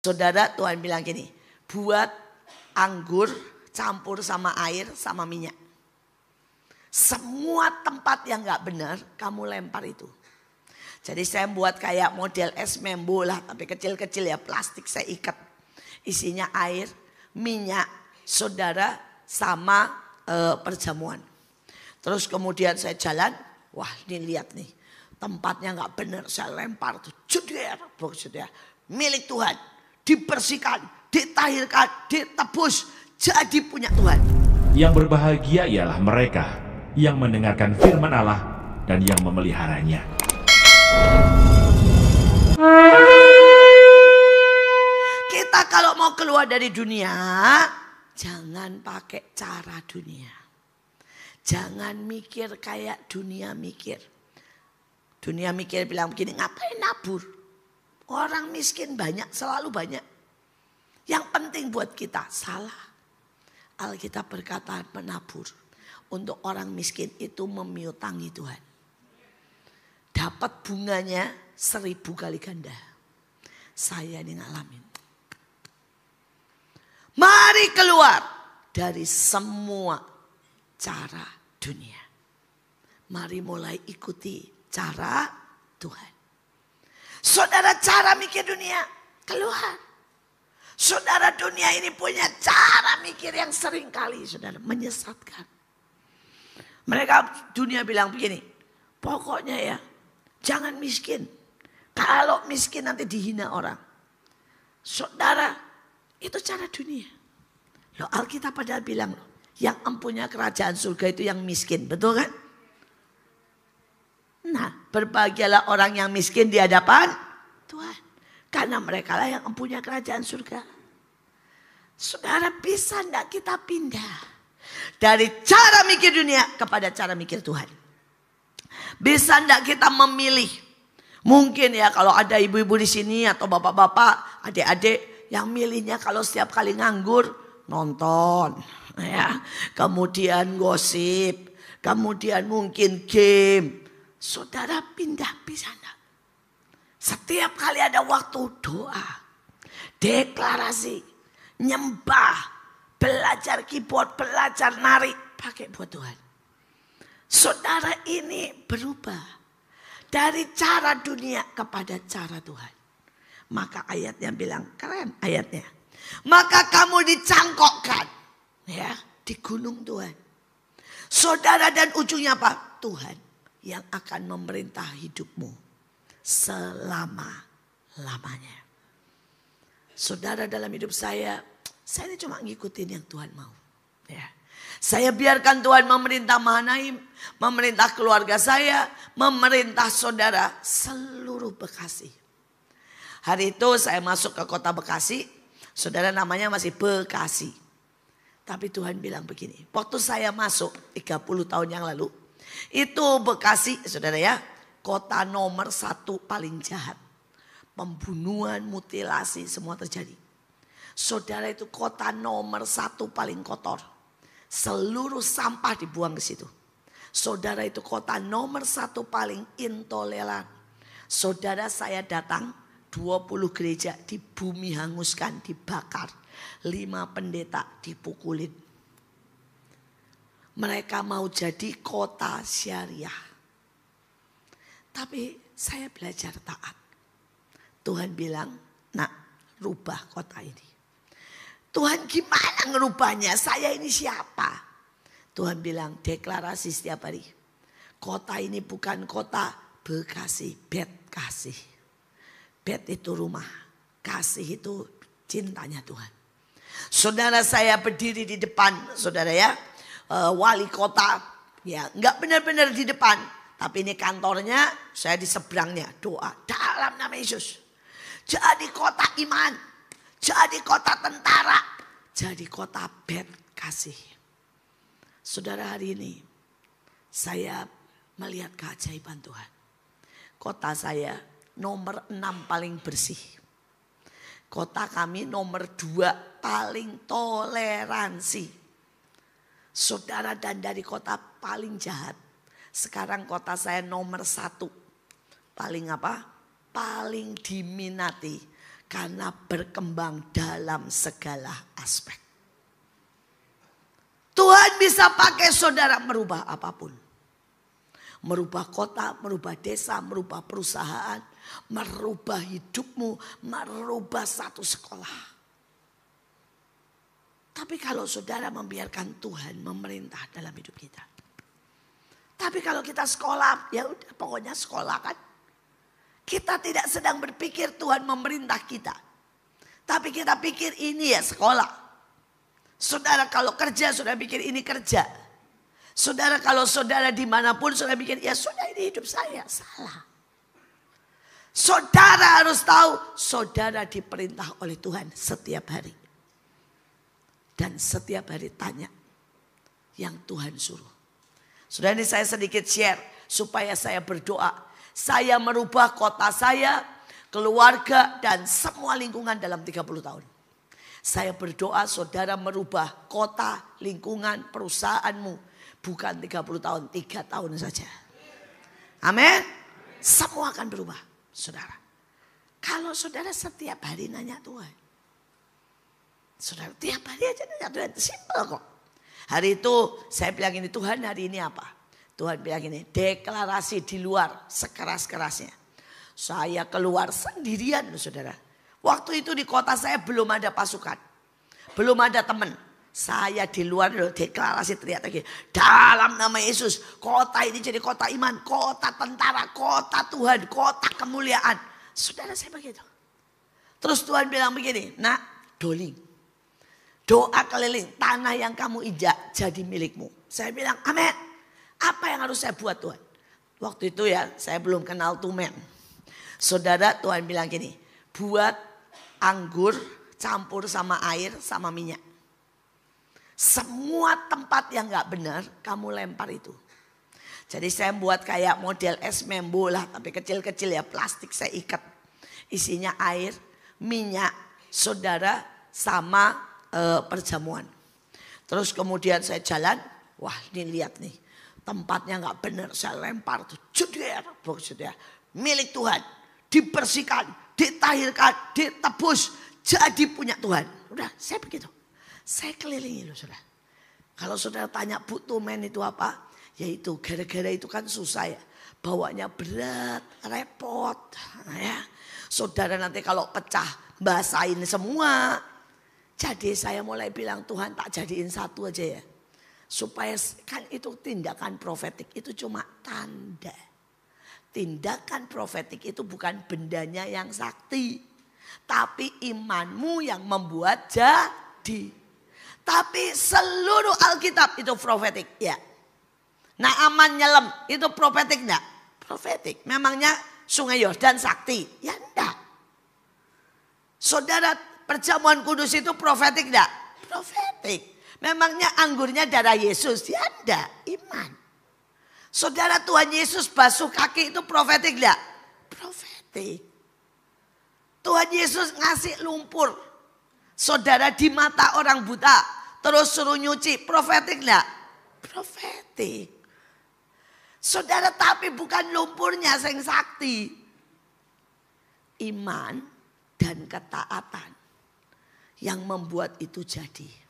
Saudara, Tuhan bilang gini, buat anggur campur sama air sama minyak. Semua tempat yang gak benar kamu lempar itu. Jadi saya buat kayak model es membo lah, tapi kecil-kecil ya, plastik saya ikat. Isinya air, minyak, saudara, sama perjamuan. Terus kemudian saya jalan, wah ini lihat nih, tempatnya gak benar, saya lempar tuh, jeder, milik Tuhan. Dibersihkan, ditahirkan, ditebus, jadi punya Tuhan. Yang berbahagia ialah mereka yang mendengarkan firman Allah dan yang memeliharanya. Kita kalau mau keluar dari dunia, jangan pakai cara dunia. Jangan mikir kayak dunia mikir. Dunia mikir bilang begini, ngapain nabur? Orang miskin banyak, selalu banyak. Yang penting buat kita, salah. Alkitab berkata menabur. Untuk orang miskin itu memiutangi Tuhan. Dapat bunganya 1000 kali ganda. Saya ini ngalamin. Mari keluar dari semua cara dunia. Mari mulai ikuti cara Tuhan. Saudara, cara mikir dunia keluar. Saudara, dunia ini punya cara mikir yang sering kali saudara menyesatkan. Mereka dunia bilang begini, pokoknya ya jangan miskin. Kalau miskin nanti dihina orang. Saudara, itu cara dunia. Loh, Alkitab padahal bilang yang empunya kerajaan surga itu yang miskin, betul kan? Nah, berbahagialah orang yang miskin di hadapan Tuhan. Karena mereka lah yang mempunyai kerajaan surga. Saudara, bisa enggak kita pindah dari cara mikir dunia kepada cara mikir Tuhan? Bisa enggak kita memilih? Mungkin ya kalau ada ibu-ibu di sini atau bapak-bapak, adik-adik yang milihnya kalau setiap kali nganggur nonton, ya, kemudian gosip, kemudian mungkin game. Saudara pindah bisa enggak? Setiap kali ada waktu doa, deklarasi, nyembah, belajar keyboard, belajar nari, pakai buat Tuhan. Saudara, ini berubah dari cara dunia kepada cara Tuhan. Maka ayatnya bilang, keren ayatnya. Maka kamu dicangkokkan ya di gunung Tuhan. Saudara, dan ujungnya apa? Tuhan yang akan memerintah hidupmu selama-lamanya. Saudara, dalam hidup saya ini cuma ngikutin yang Tuhan mau. Ya. Saya biarkan Tuhan memerintah Mahanaim, memerintah keluarga saya, memerintah saudara seluruh Bekasi. Hari itu saya masuk ke kota Bekasi, saudara, namanya masih Bekasi. Tapi Tuhan bilang begini, waktu saya masuk 30 tahun yang lalu, itu Bekasi, saudara ya, kota nomor 1 paling jahat. Pembunuhan, mutilasi, semua terjadi. Saudara, itu kota nomor 1 paling kotor. Seluruh sampah dibuang ke situ. Saudara, itu kota nomor 1 paling intoleran. Saudara, saya datang 20 gereja di bumi hanguskan, dibakar. 5 pendeta dipukulin. Mereka mau jadi kota syariah. Tapi saya belajar taat. Tuhan bilang, nak, rubah kota ini. Tuhan, gimana ngerubahnya? Saya ini siapa? Tuhan bilang, deklarasi setiap hari. Kota ini bukan kota Bekasi, Bet kasih. Bet itu rumah, kasih itu cintanya Tuhan. Saudara, saya berdiri di depan, saudara ya, wali kota, ya nggak benar-benar di depan, tapi ini kantornya, saya di seberangnya, doa dalam nama Yesus. Jadi kota iman, jadi kota tentara, jadi kota Bet kasih. Saudara, hari ini saya melihat keajaiban Tuhan. Kota saya nomor 6 paling bersih. Kota kami nomor 2 paling toleransi. Saudara, dan dari kota paling jahat, sekarang kota saya nomor 1 paling apa? Paling diminati. Karena berkembang dalam segala aspek. Tuhan bisa pakai saudara merubah apapun. Merubah kota, merubah desa, merubah perusahaan, merubah hidupmu, merubah satu sekolah. Tapi kalau saudara membiarkan Tuhan memerintah dalam hidup kita. Tapi kalau kita sekolah, ya udah pokoknya sekolah kan. Kita tidak sedang berpikir Tuhan memerintah kita. Tapi kita pikir ini ya sekolah. Saudara kalau kerja, saudara pikir ini kerja. Saudara kalau saudara dimanapun, saudara pikir ya sudah ini hidup saya. Salah. Saudara harus tahu, saudara diperintah oleh Tuhan setiap hari. Dan setiap hari tanya yang Tuhan suruh. Saudara, ini saya sedikit share supaya saya berdoa. Saya merubah kota saya, keluarga dan semua lingkungan dalam 30 tahun. Saya berdoa saudara merubah kota, lingkungan, perusahaanmu. Bukan 30 tahun, 3 tahun saja. Amin. Semua akan berubah saudara. Kalau saudara setiap hari nanya Tuhan. Saudara tiap hari aja nanya Tuhan, simpel kok. Hari itu saya bilang ini, Tuhan hari ini apa? Tuhan bilang ini, deklarasi di luar sekeras-kerasnya. Saya keluar sendirian saudara. Waktu itu di kota saya belum ada pasukan. Belum ada teman. Saya di luar deklarasi teriak lagi. Dalam nama Yesus, kota ini jadi kota iman, kota tentara, kota Tuhan, kota kemuliaan. Saudara saya begitu. Terus Tuhan bilang begini, nak doling. Doa keliling, tanah yang kamu injak jadi milikmu. Saya bilang amin. Apa yang harus saya buat Tuhan? Waktu itu ya saya belum kenal Tumen. Saudara Tuhan bilang gini, buat anggur campur sama air sama minyak. Semua tempat yang gak benar kamu lempar itu. Jadi saya buat kayak model es membo lah, tapi kecil-kecil ya, plastik saya ikat. Isinya air, minyak, saudara sama perjamuan. Terus kemudian saya jalan, wah ini lihat nih. Tempatnya gak benar, saya lempar tuh. Jeder, maksudnya milik Tuhan. Dibersihkan, ditahirkan, ditebus. Jadi punya Tuhan. Udah saya begitu. Saya kelilingi loh saudara. Kalau saudara tanya Bu Tumen itu apa? Yaitu gara-gara itu kan susah ya. Bawanya berat, repot. Ya. Saudara nanti kalau pecah, basahin semua. Jadi saya mulai bilang Tuhan tak jadiin satu aja ya. Supaya kan itu tindakan profetik itu cuma tanda. Tindakan profetik itu bukan bendanya yang sakti. Tapi imanmu yang membuat jadi. Tapi seluruh Alkitab itu profetik ya. Naaman nyelam itu profetik enggak? Profetik. Memangnya Sungai Yordan sakti? Ya enggak. Saudara perjamuan kudus itu profetik enggak? Profetik. Memangnya anggurnya darah Yesus? Ya enggak, iman. Saudara Tuhan Yesus basuh kaki itu profetik enggak? Profetik. Tuhan Yesus ngasih lumpur. Saudara di mata orang buta. Terus suruh nyuci, profetik enggak? Profetik. Saudara tapi bukan lumpurnya yang sakti. Iman dan ketaatan yang membuat itu jadi.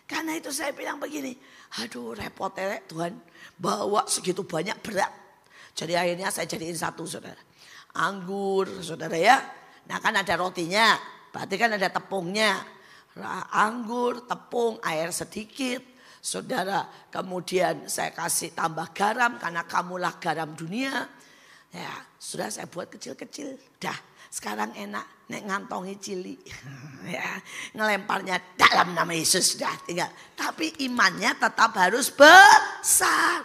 Karena itu saya bilang begini, aduh repot ya Tuhan, bawa segitu banyak berat. Jadi akhirnya saya jadiin satu saudara. Anggur saudara ya, nah kan ada rotinya, berarti kan ada tepungnya. Anggur, tepung, air sedikit. Saudara kemudian saya kasih tambah garam karena kamulah garam dunia. Ya sudah saya buat kecil-kecil, dah sekarang enak. Nek ngantongi cili, ya, ngelemparnya dalam nama Yesus sudah tinggal. Tapi imannya tetap harus besar.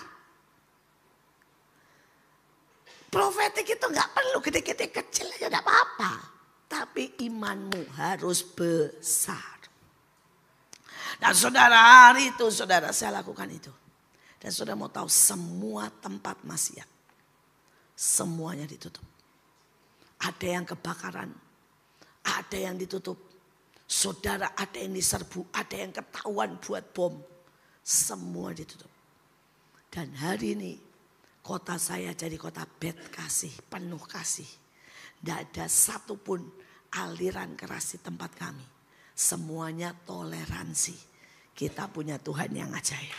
Profetik itu nggak perlu gede-gede kecil aja nggak apa-apa. Tapi imanmu harus besar. Dan saudara hari itu saudara saya lakukan itu. Dan saudara mau tahu semua tempat maksiat, semuanya ditutup. Ada yang kebakaran. Ada yang ditutup. Saudara ada yang diserbu. Ada yang ketahuan buat bom. Semua ditutup. Dan hari ini kota saya jadi kota bed kasih. Penuh kasih. Tidak ada satupun aliran keras di tempat kami. Semuanya toleransi. Kita punya Tuhan yang ajaib.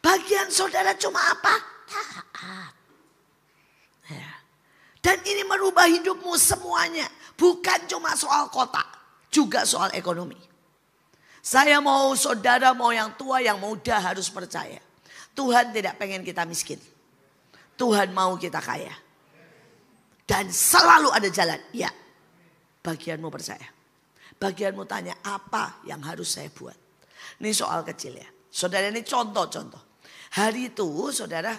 Bagian saudara cuma apa? Taat. Ya. Dan ini merubah hidupmu semuanya. Bukan cuma soal kota, juga soal ekonomi. Saya mau saudara, mau yang tua, yang muda harus percaya. Tuhan tidak pengen kita miskin. Tuhan mau kita kaya. Dan selalu ada jalan. Ya, bagianmu percaya. Bagianmu tanya apa yang harus saya buat. Ini soal kecil ya. Saudara, ini contoh-contoh. Hari itu saudara,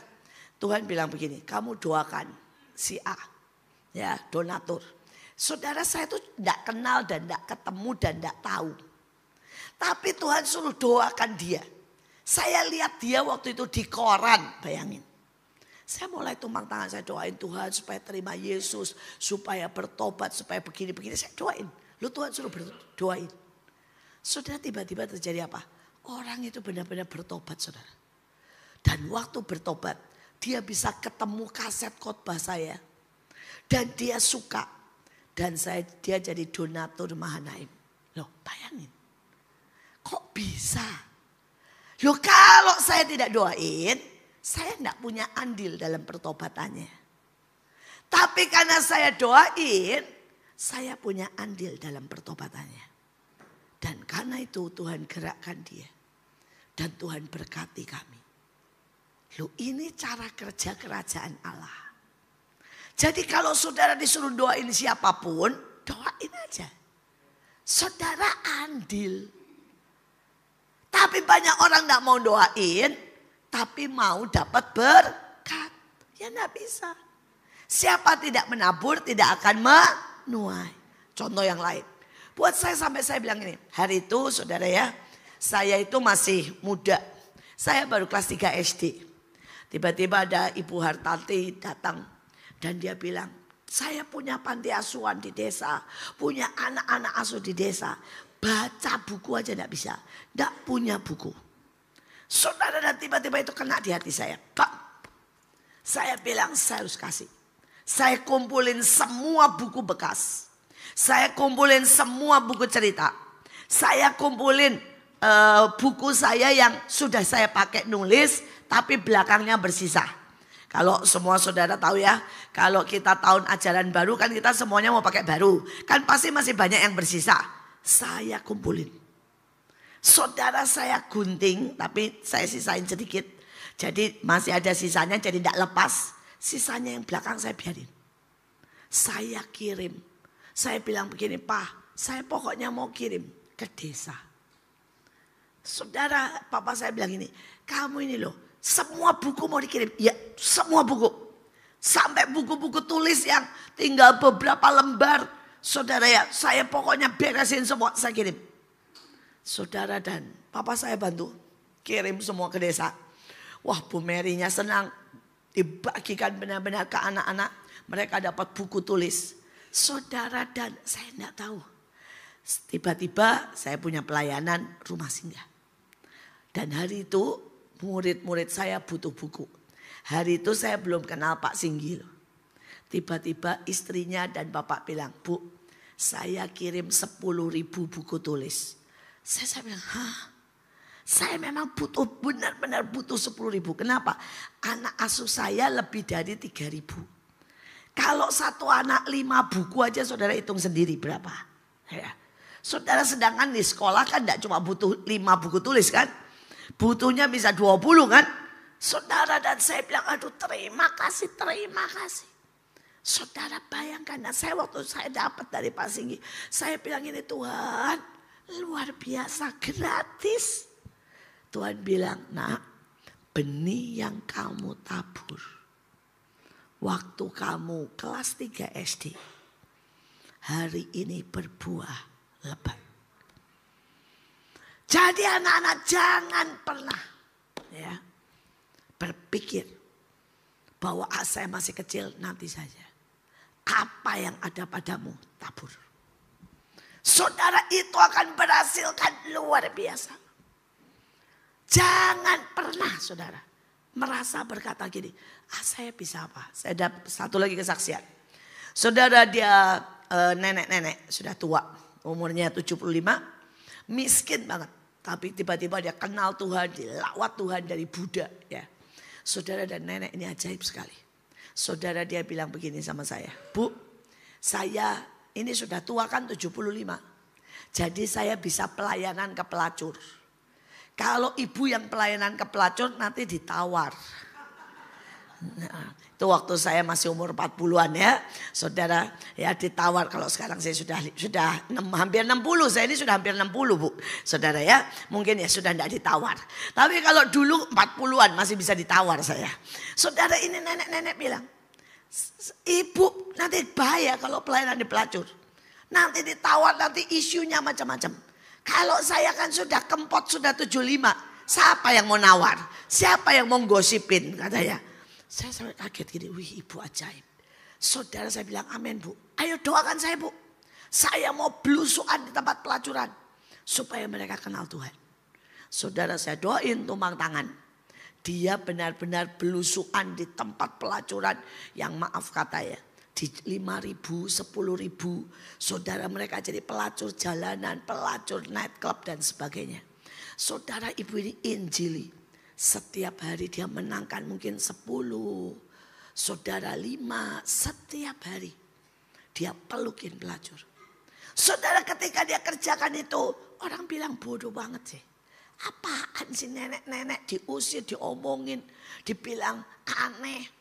Tuhan bilang begini. Kamu doakan si A. Ya, donatur. Saudara, saya tuh tidak kenal dan tidak ketemu dan tidak tahu. Tapi Tuhan suruh doakan dia. Saya lihat dia waktu itu di koran, bayangin. Saya mulai tumpang tangan, saya doain Tuhan supaya terima Yesus. Supaya bertobat, supaya begini-begini. Saya doain. Lu Tuhan suruh berdoain. Saudara, tiba-tiba terjadi apa? Orang itu benar-benar bertobat, saudara. Dan waktu bertobat, dia bisa ketemu kaset khotbah saya. Dan dia suka. Dan dia jadi donatur Mahanaim. Loh, bayangin. Kok bisa? Loh, kalau saya tidak doain, saya tidak punya andil dalam pertobatannya. Tapi karena saya doain, saya punya andil dalam pertobatannya. Dan karena itu Tuhan gerakkan dia. Dan Tuhan berkati kami. Loh, ini cara kerja kerajaan Allah. Jadi kalau saudara disuruh doain siapapun, doain aja. Saudara andil. Tapi banyak orang tidak mau doain, tapi mau dapat berkat. Ya tidak bisa. Siapa tidak menabur tidak akan menuai. Contoh yang lain. Buat saya sampai saya bilang ini. Hari itu saudara ya, saya itu masih muda. Saya baru kelas 3 SD. Tiba-tiba ada Ibu Hartanti datang. Dan dia bilang, saya punya panti asuhan di desa. Punya anak-anak asuh di desa. Baca buku aja tidak bisa. Tidak punya buku. Saudara, dan tiba-tiba itu kena di hati saya. Pak, saya bilang saya harus kasih. Saya kumpulin semua buku bekas. Saya kumpulin semua buku cerita. Saya kumpulin buku saya yang sudah saya pakai nulis. Tapi belakangnya bersisa. Kalau semua saudara tahu ya, kalau kita tahun ajaran baru kan kita semuanya mau pakai baru. Kan pasti masih banyak yang bersisa. Saya kumpulin. Saudara, saya gunting, tapi saya sisain sedikit. Jadi masih ada sisanya, jadi tidak lepas. Sisanya yang belakang saya biarin. Saya kirim. Saya bilang begini, Pak, saya pokoknya mau kirim ke desa. Saudara, papa saya bilang ini, kamu ini loh. Semua buku mau dikirim. Ya, semua buku. Sampai buku-buku tulis yang tinggal beberapa lembar. Saudara ya, saya pokoknya beresin semua, saya kirim. Saudara dan papa saya bantu. Kirim semua ke desa. Wah, Bu Mary-nya senang. Dibagikan benar-benar ke anak-anak. Mereka dapat buku tulis. Saudara dan saya tidak tahu. Tiba-tiba saya punya pelayanan rumah singgah. Dan hari itu murid-murid saya butuh buku. Hari itu saya belum kenal Pak Singgi loh. Tiba-tiba istrinya dan bapak bilang, Bu, saya kirim 10.000 buku tulis. Saya bilang, hah? Saya memang butuh, benar-benar butuh 10.000. Kenapa? Anak asuh saya lebih dari 3.000. Kalau satu anak 5 buku aja saudara hitung sendiri berapa. Ya. Saudara, sedangkan di sekolah kan tidak cuma butuh 5 buku tulis kan. Butuhnya bisa 20 kan. Saudara, dan saya bilang, aduh terima kasih. Saudara bayangkan, nah waktu saya dapat dari Pak Singgi. Saya bilang ini, Tuhan luar biasa gratis. Tuhan bilang, nak, benih yang kamu tabur waktu kamu kelas 3 SD. Hari ini berbuah lebat. Jadi anak-anak jangan pernah ya berpikir bahwa saya masih kecil, nanti saja. Apa yang ada padamu tabur. Saudara, itu akan berhasilkan luar biasa. Jangan pernah saudara merasa berkata gini, saya bisa apa? Saya dapat satu lagi kesaksian. Saudara, dia nenek-nenek sudah tua, umurnya 75, miskin banget. Tapi tiba-tiba dia kenal Tuhan, dilawat Tuhan dari Buddha. Ya. Saudara, dan nenek ini ajaib sekali. Saudara, dia bilang begini sama saya, Bu, saya ini sudah tua kan 75. Jadi saya bisa pelayanan ke pelacur. Kalau ibu yang pelayanan ke pelacur nanti ditawar. Nah, itu waktu saya masih umur 40-an ya. Saudara, ya ditawar. Kalau sekarang saya sudah hampir 60. Saya ini sudah hampir 60, Bu. Saudara ya, mungkin ya sudah tidak ditawar. Tapi kalau dulu 40-an masih bisa ditawar saya. Saudara, ini nenek-nenek bilang, Ibu nanti bahaya kalau pelayanan di pelacur. Nanti ditawar, nanti isunya macam-macam. Kalau saya kan sudah kempot, sudah 75. Siapa yang mau nawar? Siapa yang mau gosipin, katanya. Saya sampai kaget gini, wih ibu ajaib. Saudara, saya bilang amin, Bu. Ayo doakan saya, Bu. Saya mau belusukan di tempat pelacuran. Supaya mereka kenal Tuhan. Saudara, saya doain tumpang tangan. Dia benar-benar belusukan di tempat pelacuran yang maaf kata ya. Di 5.000, 10.000. Saudara, mereka jadi pelacur jalanan, pelacur nightclub dan sebagainya. Saudara, ibu ini injili. Setiap hari dia menangkan mungkin 10. Saudara, 5 setiap hari. Dia pelukin pelacur. Saudara, ketika dia kerjakan itu, orang bilang bodoh banget sih. Apaan sih nenek-nenek diusir, diomongin, dibilang aneh.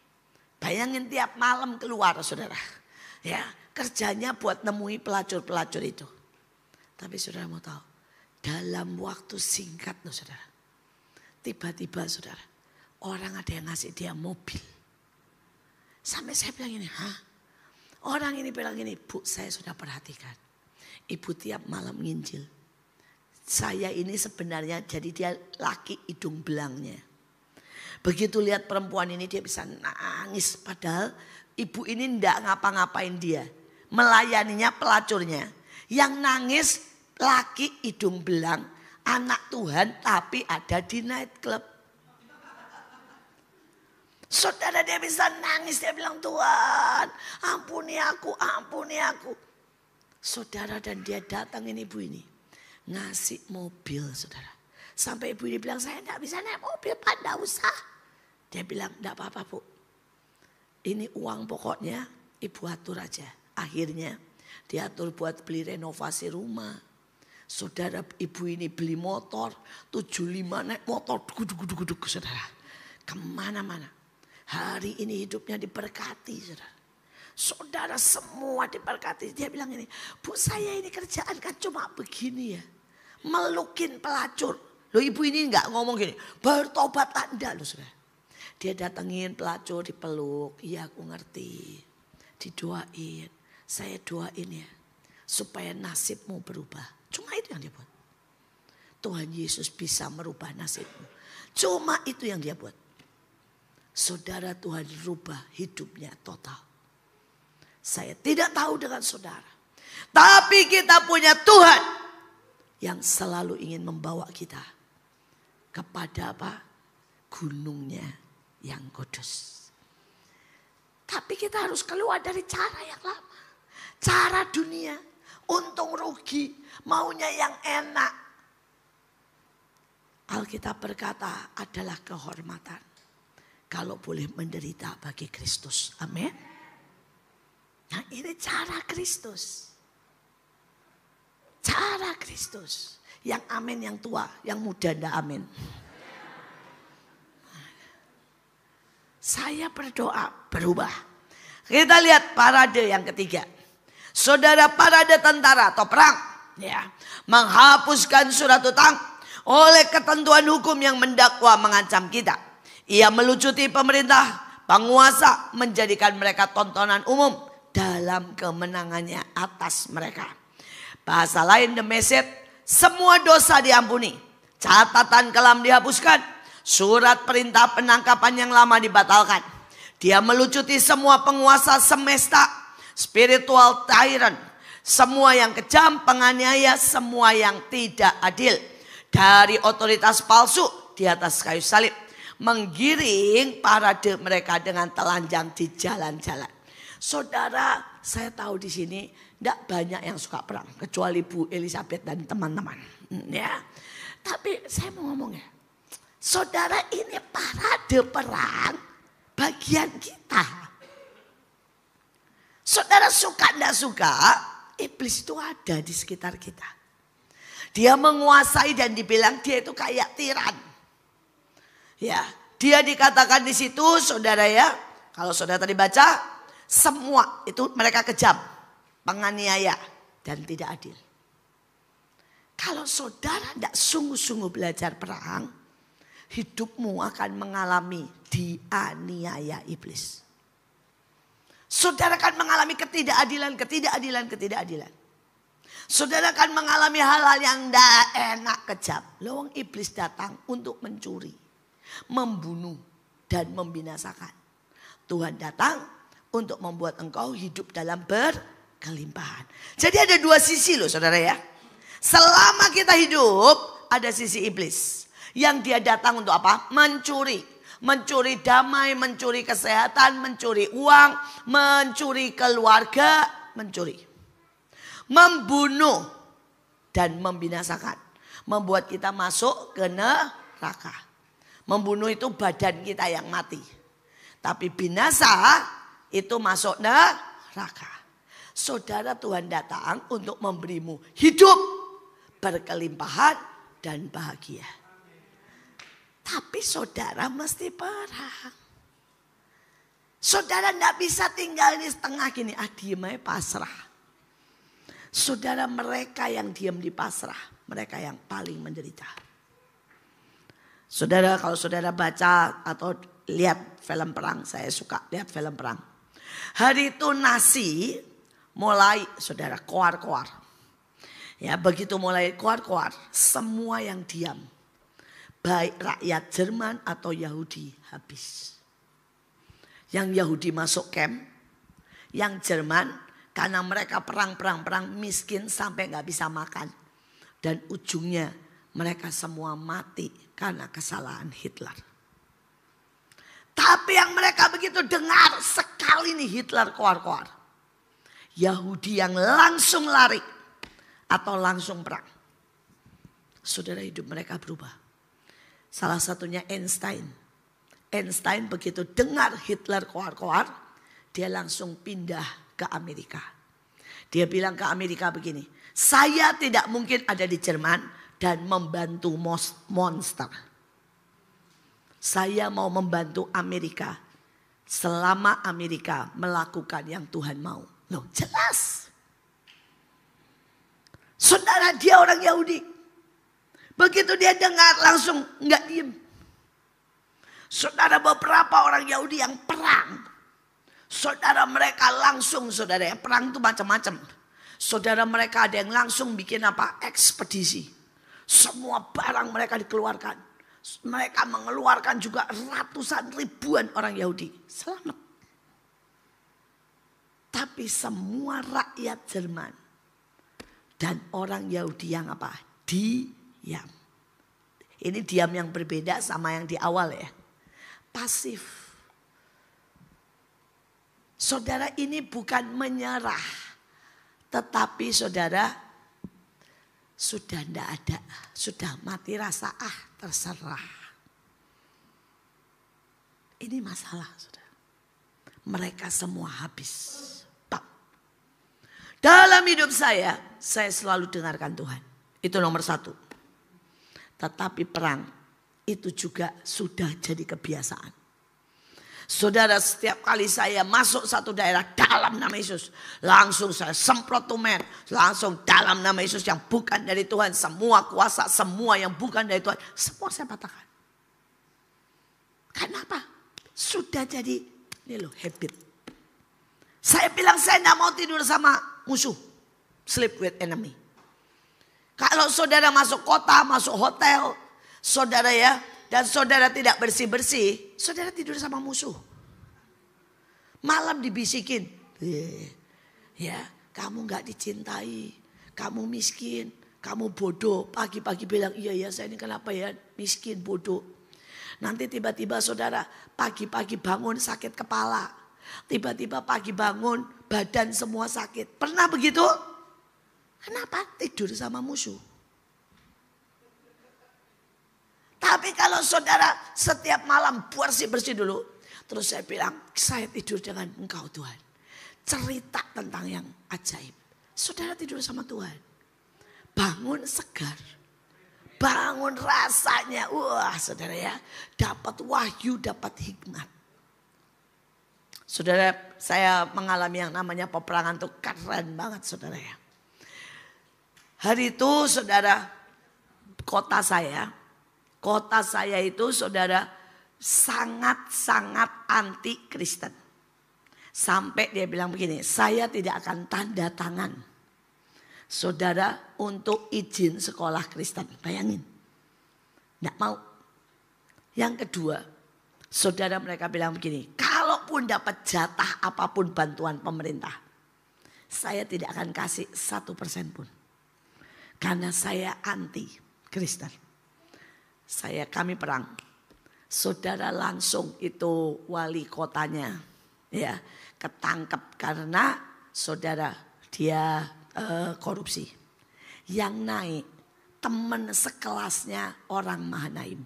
Bayangin tiap malam keluar, saudara. Ya, kerjanya buat nemui pelacur-pelacur itu. Tapi saudara mau tahu, dalam waktu singkat loh saudara. Tiba-tiba saudara, orang ada yang ngasih dia mobil. Sampai saya bilang ini, hah? Orang ini bilang ini, Bu, saya sudah perhatikan. Ibu tiap malam nginjil. Saya ini sebenarnya jadi dia laki hidung belangnya. Begitu lihat perempuan ini dia bisa nangis. Padahal ibu ini enggak ngapa-ngapain dia. Melayaninya pelacurnya. Yang nangis laki hidung belang. Anak Tuhan tapi ada di nightclub. Saudara, dia bisa nangis. Dia bilang, Tuhan ampuni aku, ampuni aku. Saudara, dan dia datangin ibu ini. Ngasih mobil saudara. Sampai ibu ini bilang, saya enggak bisa naik mobil Pak, enggak usah. Dia bilang, enggak apa-apa Bu. Ini uang pokoknya ibu atur aja. Akhirnya diatur buat beli renovasi rumah. Saudara, ibu ini beli motor. 75 naik motor. Duduk saudara. Kemana-mana. Hari ini hidupnya diberkati saudara. Saudara, semua diberkati. Dia bilang ini, Bu, saya ini kerjaan kan cuma begini ya. Melukin pelacur. Loh, ibu ini enggak ngomong gini, bertobatlah, enggak loh saudara. Dia datengin pelacur, dipeluk. Iya, aku ngerti. Didoain. Saya doain ya. Supaya nasibmu berubah. Cuma itu yang dia buat. Tuhan Yesus bisa merubah nasibmu. Cuma itu yang dia buat. Saudara, Tuhan rubah hidupnya total. Saya tidak tahu dengan saudara. Tapi kita punya Tuhan yang selalu ingin membawa kita kepada apa? Gunungnya yang kudus. Tapi kita harus keluar dari cara yang lama. Cara dunia. Untung rugi. Maunya yang enak. Alkitab berkata adalah kehormatan. Kalau boleh menderita bagi Kristus. Amin. Nah, ini cara Kristus. Cara Kristus. Yang amin yang tua, yang muda ndak amin. Saya berdoa berubah. Kita lihat parade yang ketiga. Saudara, parade tentara atau perang. Ya, menghapuskan surat utang oleh ketentuan hukum yang mendakwa mengancam kita. Ia melucuti pemerintah, penguasa, menjadikan mereka tontonan umum dalam kemenangannya atas mereka. Bahasa lain, the message, semua dosa diampuni. Catatan kelam dihapuskan. Surat perintah penangkapan yang lama dibatalkan. Dia melucuti semua penguasa semesta. Spiritual tyrant. Semua yang kejam, penganiaya, semua yang tidak adil. Dari otoritas palsu di atas kayu salib. Menggiring parade mereka dengan telanjang di jalan-jalan. Saudara, saya tahu di sini tidak banyak yang suka perang. Kecuali Bu Elizabeth dan teman-teman. Ya. Tapi saya mau ngomong ya. Saudara, ini parade perang bagian kita. Saudara suka tidak suka, iblis itu ada di sekitar kita. Dia menguasai dan dibilang dia itu kayak tiran. Ya, dia dikatakan di situ, saudara ya. Kalau saudara tadi baca, semua itu mereka kejam, penganiaya dan tidak adil. Kalau saudara tidak sungguh-sungguh belajar perang, hidupmu akan mengalami dianiaya iblis. Saudara akan mengalami ketidakadilan. Saudara akan mengalami hal-hal yang tidak enak, kejam. Lawang iblis datang untuk mencuri, membunuh dan membinasakan. Tuhan datang untuk membuat engkau hidup dalam berkelimpahan. Jadi ada dua sisi loh saudara ya. Selama kita hidup ada sisi iblis. Yang dia datang untuk apa? Mencuri. Mencuri damai, mencuri kesehatan, mencuri uang, mencuri keluarga, mencuri. Membunuh dan membinasakan. Membuat kita masuk ke neraka. Membunuh itu badan kita yang mati. Tapi binasa itu masuk neraka. Saudara, Tuhan datang untuk memberimu hidup, berkelimpahan dan bahagia. Tapi saudara mesti perang. Saudara tidak bisa tinggal di setengah gini. Diem aja pasrah. Saudara, mereka yang diam di pasrah, mereka yang paling menderita. Saudara, kalau saudara baca atau lihat film perang, saya suka lihat film perang. Hari itu nasi mulai saudara koar-koar. Ya, begitu mulai koar-koar, semua yang diam, baik rakyat Jerman atau Yahudi, habis. Yang Yahudi masuk camp, yang Jerman karena mereka perang miskin sampai nggak bisa makan. Dan ujungnya mereka semua mati karena kesalahan Hitler. Tapi yang mereka begitu dengar sekali nih Hitler koar-koar. Yahudi yang langsung lari atau langsung perang. Saudara, hidup mereka berubah. Salah satunya Einstein. Einstein begitu dengar Hitler koar-koar, dia langsung pindah ke Amerika. Dia bilang ke Amerika begini, saya tidak mungkin ada di Jerman dan membantu monster. Saya mau membantu Amerika selama Amerika melakukan yang Tuhan mau. Loh, jelas. Saudara, dia orang Yahudi. Begitu dia dengar langsung nggak diem. Saudara, beberapa orang Yahudi yang perang. Saudara, mereka langsung, saudara ya, perang itu macam-macam. Saudara, mereka ada yang langsung bikin apa? Ekspedisi. Semua barang mereka dikeluarkan. Mereka mengeluarkan juga ratusan ribuan orang Yahudi. Selamat. Tapi semua rakyat Jerman dan orang Yahudi yang apa? Diam. Ini diam yang berbeda sama yang di awal ya. Pasif. Saudara, ini bukan menyerah. Tetapi saudara sudah tidak ada. Sudah mati rasa terserah. Ini masalah saudara. Mereka semua habis. Dalam hidup saya selalu dengarkan Tuhan. Itu nomor satu. Tetapi perang itu juga sudah jadi kebiasaan. Saudara, setiap kali saya masuk satu daerah dalam nama Yesus, langsung saya semprot tumen, langsung dalam nama Yesus yang bukan dari Tuhan, semua kuasa, semua yang bukan dari Tuhan, semua saya patahkan. Kenapa? Sudah jadi ini loh habit. Saya bilang saya tidak mau tidur sama musuh, sleep with enemy. Kalau saudara masuk kota, masuk hotel, saudara ya, dan saudara tidak bersih-bersih, saudara tidur sama musuh. Malam dibisikin, ya kamu gak dicintai, kamu miskin, kamu bodoh. Pagi-pagi bilang, iya saya ini kenapa ya miskin, bodoh. Nanti tiba-tiba saudara pagi-pagi bangun sakit kepala. Tiba-tiba pagi bangun, badan semua sakit. Pernah begitu? Kenapa? Tidur sama musuh. Tapi kalau saudara setiap malam bersih-bersih dulu. Terus saya bilang, saya tidur dengan engkau Tuhan. Cerita tentang yang ajaib. Saudara tidur sama Tuhan. Bangun segar. Bangun rasanya. Wah saudara ya. Dapat wahyu, dapat hikmat. Saudara, saya mengalami yang namanya peperangan itu keren banget saudara ya. Hari itu saudara, kota saya itu saudara sangat-sangat anti Kristen. Sampai dia bilang begini, saya tidak akan tanda tangan saudara untuk izin sekolah Kristen. Bayangin, tidak mau. Yang kedua, saudara mereka bilang begini, kalaupun dapat jatah apapun bantuan pemerintah, saya tidak akan kasih 1% pun. Karena saya anti Kristen. Kami perang. Saudara langsung itu wali kotanya ya ketangkep karena saudara dia korupsi. Yang naik teman sekelasnya orang Mahanaim.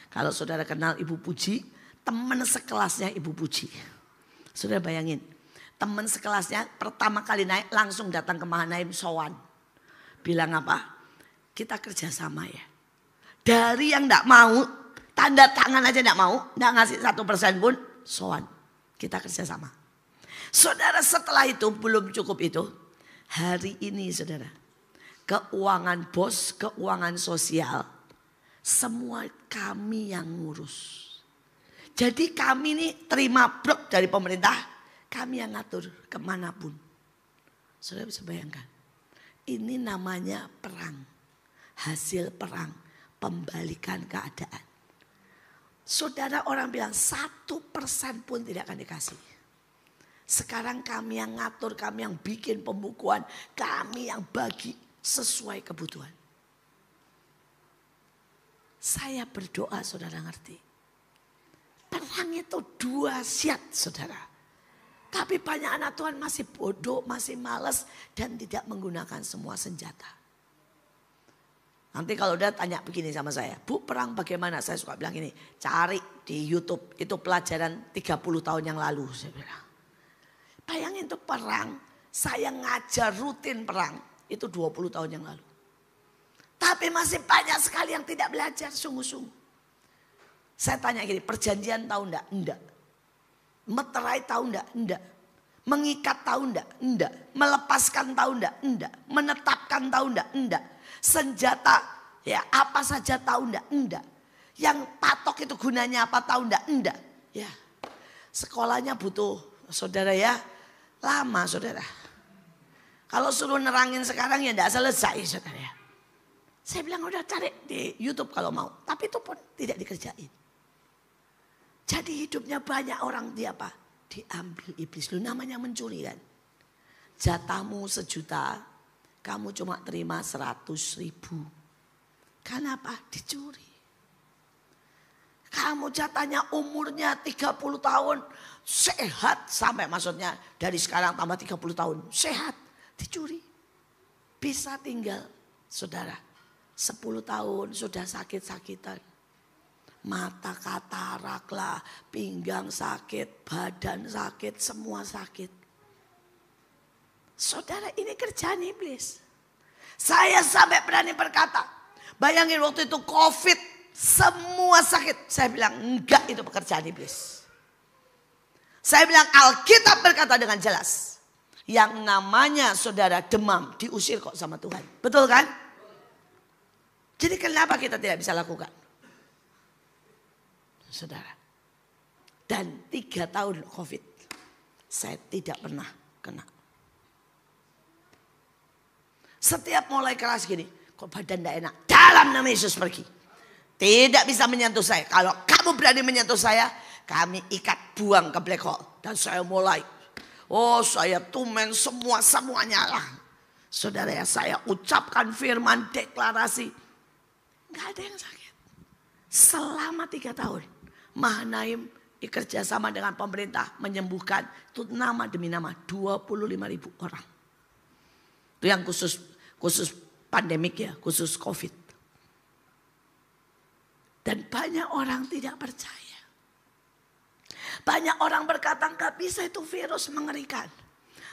Kalau saudara kenal Ibu Puji, teman sekelasnya Ibu Puji. Saudara bayangin, teman sekelasnya pertama kali naik langsung datang ke Mahanaim sowan. Bilang apa? Kita kerjasama ya. Dari yang enggak mau, tanda tangan aja enggak mau, enggak ngasih 1% pun, sowan. Kita kerjasama. Saudara setelah itu belum cukup itu. Hari ini saudara, keuangan bos, keuangan sosial, semua kami yang ngurus. Jadi kami ini terima brok dari pemerintah, kami yang ngatur kemanapun. Saudara bisa bayangkan. Ini namanya perang. Hasil perang. Pembalikan keadaan. Saudara orang bilang 1% pun tidak akan dikasih. Sekarang kami yang ngatur, kami yang bikin pembukuan. Kami yang bagi sesuai kebutuhan. Saya berdoa saudara ngerti. Perang itu dahsyat saudara. Tapi banyak anak Tuhan masih bodoh, masih malas dan tidak menggunakan semua senjata. Nanti kalau udah tanya begini sama saya, Bu perang bagaimana? Saya suka bilang gini, cari di YouTube, itu pelajaran 30 tahun yang lalu. Saya bilang, bayangin itu perang, saya ngajar rutin perang, itu 20 tahun yang lalu. Tapi masih banyak sekali yang tidak belajar sungguh-sungguh. Saya tanya gini, perjanjian tahu enggak? Enggak. Meterai tahu enggak? Enggak. Mengikat tahu enggak? Enggak. Melepaskan tahu enggak? Enggak. Menetapkan tahu enggak? Enggak. Senjata ya apa saja tahu enggak? Enggak. Yang patok itu gunanya apa tahu enggak? Enggak. Ya. Sekolahnya butuh saudara ya lama saudara. Kalau suruh nerangin sekarang ya enggak selesai saudara ya. Saya bilang udah cari di YouTube kalau mau. Tapi itu pun tidak dikerjain. Jadi hidupnya banyak orang dia apa? Diambil iblis. Lu namanya mencuri kan. Jatahmu 1 juta. Kamu cuma terima 100.000. Kenapa? Dicuri. Kamu jatahnya umurnya 30 tahun. Sehat. Sampai maksudnya dari sekarang tambah 30 tahun. Sehat. Dicuri. Bisa tinggal saudara. 10 tahun sudah sakit-sakitan. Mata katarak lah, pinggang sakit, badan sakit, semua sakit. Saudara ini kerjaan iblis. Saya sampai berani berkata, bayangin waktu itu COVID, semua sakit. Saya bilang enggak itu pekerjaan iblis. Saya bilang Alkitab berkata dengan jelas. Yang namanya saudara demam diusir kok sama Tuhan. Betul kan? Jadi kenapa kita tidak bisa lakukan? Saudara. Dan 3 tahun COVID. Saya tidak pernah kena. Setiap mulai keras gini. Kok badan tidak enak. Dalam nama Yesus pergi. Tidak bisa menyentuh saya. Kalau kamu berani menyentuh saya. Kami ikat buang ke black hole. Dan saya mulai. Oh saya tumen semuanya lah. Saudara ya saya ucapkan firman deklarasi. Gak ada yang sakit. Selama 3 tahun. Mahanaim kerjasama dengan pemerintah menyembuhkan itu nama demi nama 25.000 orang. Itu yang khusus pandemik ya, khusus COVID. Dan banyak orang tidak percaya. Banyak orang berkata nggak bisa, itu virus mengerikan.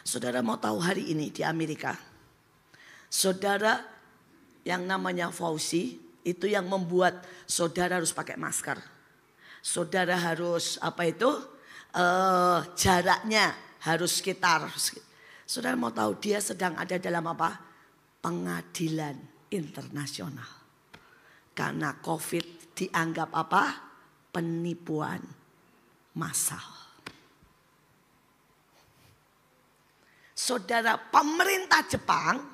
Saudara mau tahu hari ini di Amerika, saudara yang namanya Fauci itu yang membuat saudara harus pakai masker. Saudara harus jaraknya harus sekitar. Saudara mau tahu dia sedang ada dalam apa? Pengadilan internasional. Karena COVID dianggap apa? Penipuan massal. Saudara, pemerintah Jepang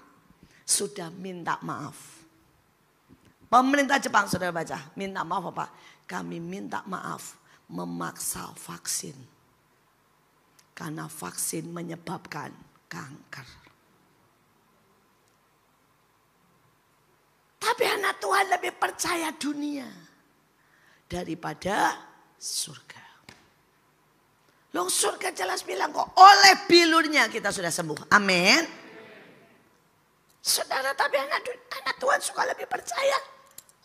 sudah minta maaf. Pemerintah Jepang, saudara baca, minta maaf apa? Kami minta maaf memaksa vaksin. Karena vaksin menyebabkan kanker. Tapi anak Tuhan lebih percaya dunia daripada surga. Loh, surga jelas bilang kok oleh bilurnya kita sudah sembuh. Amin. Saudara, tapi anak Tuhan suka lebih percaya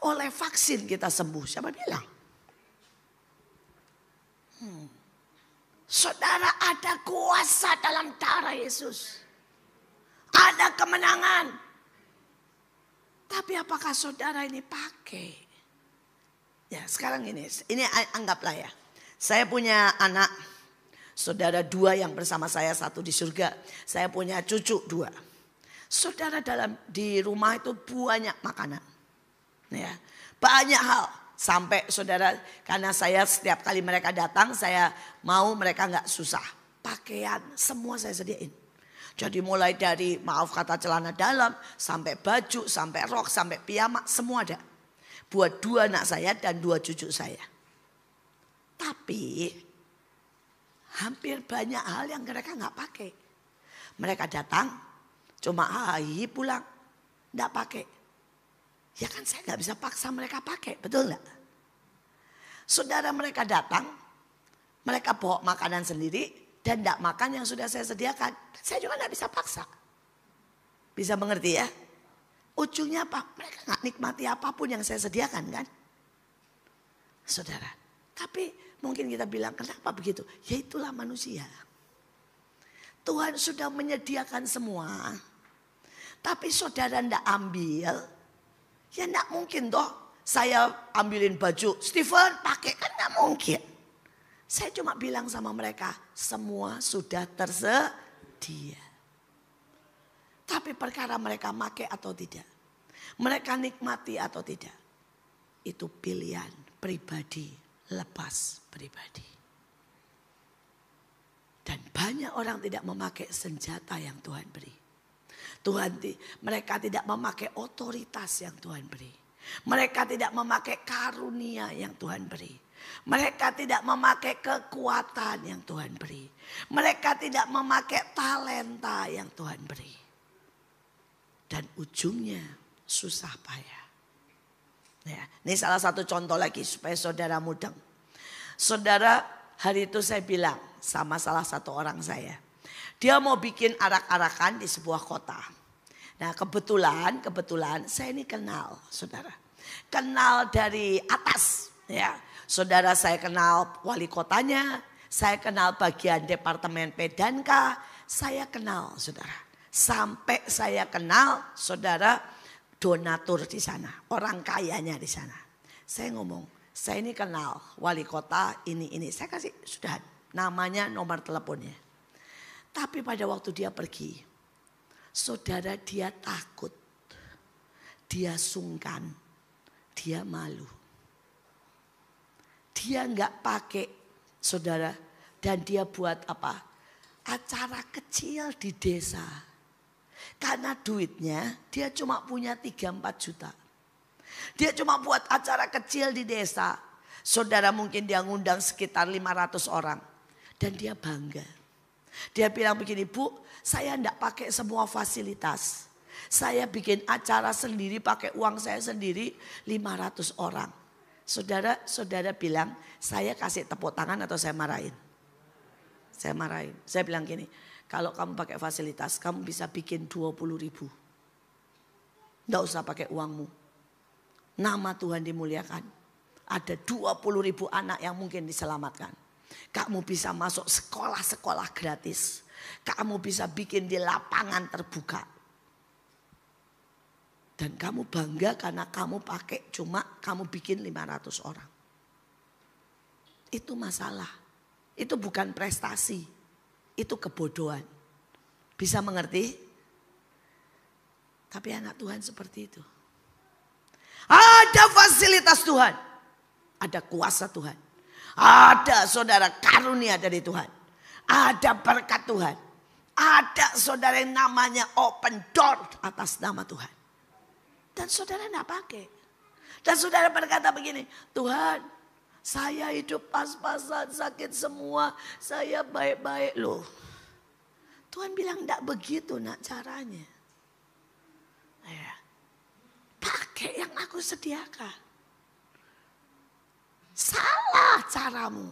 oleh vaksin kita sembuh. Siapa bilang? Saudara, ada kuasa dalam darah Yesus. Ada kemenangan. Tapi apakah saudara ini pakai? Ya sekarang ini anggaplah ya. Saya punya anak, saudara 2 yang bersama saya, 1 di surga. Saya punya cucu 2. Saudara di rumah itu banyak makanan. Ya, banyak hal. Sampai saudara, karena saya setiap kali mereka datang, saya mau mereka gak susah. Pakaian semua saya sediain. Jadi mulai dari maaf kata celana dalam, sampai baju, sampai rok, sampai piyama, semua ada. Buat 2 anak saya dan 2 cucu saya. Tapi hampir banyak hal yang mereka gak pakai. Mereka datang, cuma pulang, gak pakai. Ya kan saya gak bisa paksa mereka pakai, betul gak? Saudara, mereka datang, mereka bawa makanan sendiri dan gak makan yang sudah saya sediakan. Saya juga gak bisa paksa. Bisa mengerti ya? Ujungnya apa? Mereka gak nikmati apapun yang saya sediakan kan? Saudara, tapi mungkin kita bilang kenapa begitu? Ya itulah manusia. Tuhan sudah menyediakan semua. Tapi saudara gak ambil. Ya enggak mungkin toh saya ambilin baju Stephen pakai, kan enggak mungkin. Saya cuma bilang sama mereka semua sudah tersedia. Tapi perkara mereka pakai atau tidak, mereka nikmati atau tidak, itu pilihan pribadi, lepas pribadi. Dan banyak orang tidak memakai senjata yang Tuhan beri. Mereka tidak memakai otoritas yang Tuhan beri. Mereka tidak memakai karunia yang Tuhan beri. Mereka tidak memakai kekuatan yang Tuhan beri. Mereka tidak memakai talenta yang Tuhan beri. Dan ujungnya susah payah. Ya, ini salah satu contoh lagi supaya saudara mudeng. Saudara, hari itu saya bilang sama salah satu orang saya. Dia mau bikin arak-arakan di sebuah kota. Nah kebetulan saya ini kenal saudara. Kenal dari atas ya. Saudara, saya kenal wali kotanya. Saya kenal bagian departemen Pedanka. Saya kenal saudara. Sampai saya kenal saudara donatur di sana. Orang kayanya di sana. Saya ngomong, saya ini kenal wali kota ini. Saya kasih sudah namanya, nomor teleponnya. Tapi pada waktu dia pergi, saudara, dia takut, dia sungkan, dia malu. Dia nggak pakai saudara, dan dia buat apa? Acara kecil di desa. Karena duitnya dia cuma punya 3-4 juta. Dia cuma buat acara kecil di desa. Saudara, mungkin dia ngundang sekitar 500 orang. Dan dia bangga. Dia bilang begini, Bu, saya enggak pakai semua fasilitas. Saya bikin acara sendiri pakai uang saya sendiri 500 orang. Saudara bilang, saya kasih tepuk tangan atau saya marahin? Saya marahin. Saya bilang gini, kalau kamu pakai fasilitas, kamu bisa bikin 20.000. Nggak usah pakai uangmu. Nama Tuhan dimuliakan. Ada 20.000 anak yang mungkin diselamatkan. Kamu bisa masuk sekolah-sekolah gratis. Kamu bisa bikin di lapangan terbuka. Dan kamu bangga karena kamu pakai cuma kamu bikin 500 orang. Itu masalah. Itu bukan prestasi. Itu kebodohan. Bisa mengerti? Tapi anak Tuhan seperti itu. Ada fasilitas Tuhan. Ada kuasa Tuhan. Ada saudara karunia dari Tuhan. Ada berkat Tuhan. Ada saudara yang namanya open door atas nama Tuhan. Dan saudara tidak pakai. Dan saudara berkata begini, Tuhan saya hidup pas-pasan, sakit semua, saya baik-baik loh. Tuhan bilang tidak begitu nak caranya. Ya. Pakai yang aku sediakan. Salah caramu.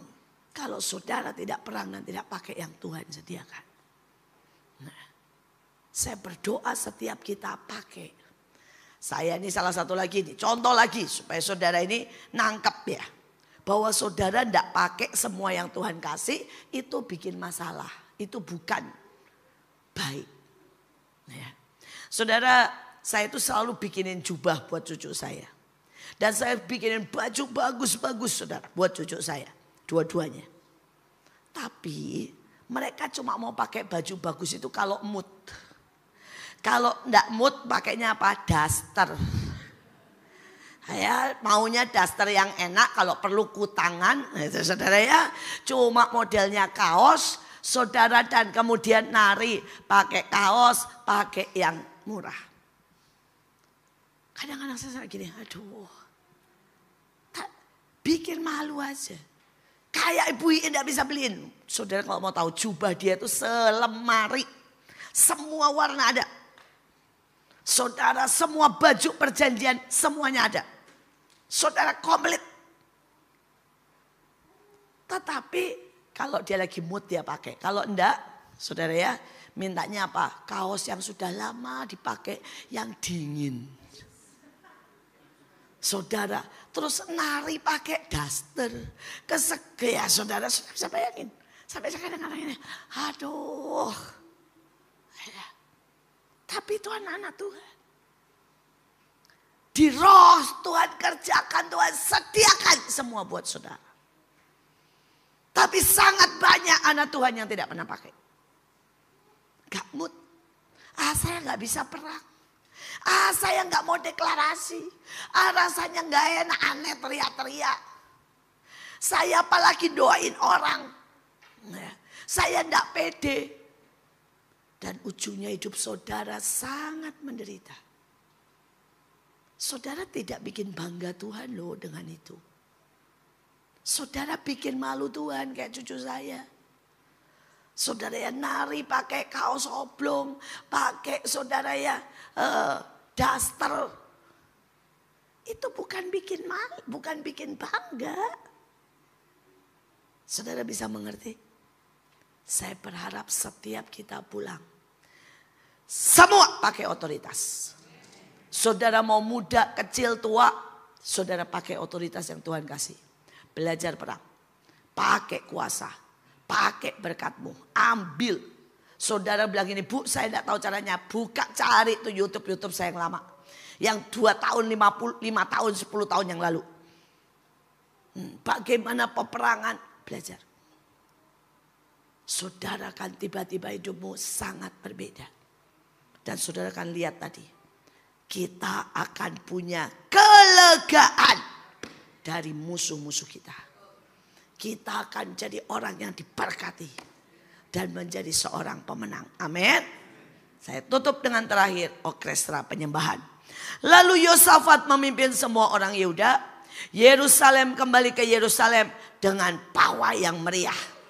Kalau saudara tidak perang dan tidak pakai yang Tuhan sediakan. Nah, saya berdoa setiap kita pakai. Saya ini salah satu lagi nih, contoh lagi supaya saudara ini nangkep ya. Bahwa saudara tidak pakai semua yang Tuhan kasih, itu bikin masalah. Itu bukan baik. Ya. Saudara, saya itu selalu bikinin jubah buat cucu saya. Dan saya bikinin baju bagus-bagus saudara buat cucu saya. Dua-duanya. Tapi mereka cuma mau pakai baju bagus itu kalau mood. Kalau enggak mood pakainya apa? Daster. Ya, maunya daster yang enak kalau perlu kutangan. Itu saudara ya. Cuma modelnya kaos. Saudara dan kemudian nari pakai kaos. Pakai yang murah. Kadang-kadang saya gini. Aduh. Bikin malu aja. Kayak ibu ini enggak bisa beliin. Saudara kalau mau tahu jubah dia itu selemari. Semua warna ada. Saudara semua baju perjanjian semuanya ada. Saudara komplit. Tetapi kalau dia lagi mood dia pakai. Kalau enggak saudara ya mintanya apa? Kaos yang sudah lama dipakai yang dingin. Saudara terus nari pakai daster. Kesege ya saudara bisa bayangin. Sampai kadang-kadang ini aduh. Tapi itu anak-anak Tuhan. Di roh Tuhan kerjakan, Tuhan sediakan semua buat saudara. Tapi sangat banyak anak Tuhan yang tidak pernah pakai. Gak mood. Saya gak bisa perang. Saya gak mau deklarasi. Rasanya gak enak, aneh teriak-teriak. Saya apalagi doain orang. Saya gak pede. Dan ujungnya hidup saudara sangat menderita. Saudara tidak bikin bangga Tuhan loh dengan itu. Saudara bikin malu Tuhan kayak cucu saya. Saudara ya nari pakai kaos oblong. Pakai saudara ya daster. Itu bukan bikin malu, bukan bikin bangga. Saudara bisa mengerti? Saya berharap setiap kita pulang. Semua pakai otoritas. Saudara mau muda, kecil, tua. Saudara pakai otoritas yang Tuhan kasih. Belajar perang. Pakai kuasa. Pakai berkatmu. Ambil. Saudara bilang ini, Bu saya tidak tahu caranya. Buka cari tuh YouTube saya yang lama. Yang 2 tahun, 5 tahun, 10 tahun yang lalu. Bagaimana peperangan. Belajar. Saudara akan tiba-tiba hidupmu sangat berbeda. Dan saudara akan lihat tadi. Kita akan punya kelegaan dari musuh-musuh kita. Kita akan jadi orang yang diberkati. Dan menjadi seorang pemenang. Amin. Saya tutup dengan terakhir orkestra penyembahan. Lalu Yosafat memimpin semua orang Yehuda. Yerusalem kembali ke Yerusalem dengan pawai yang meriah.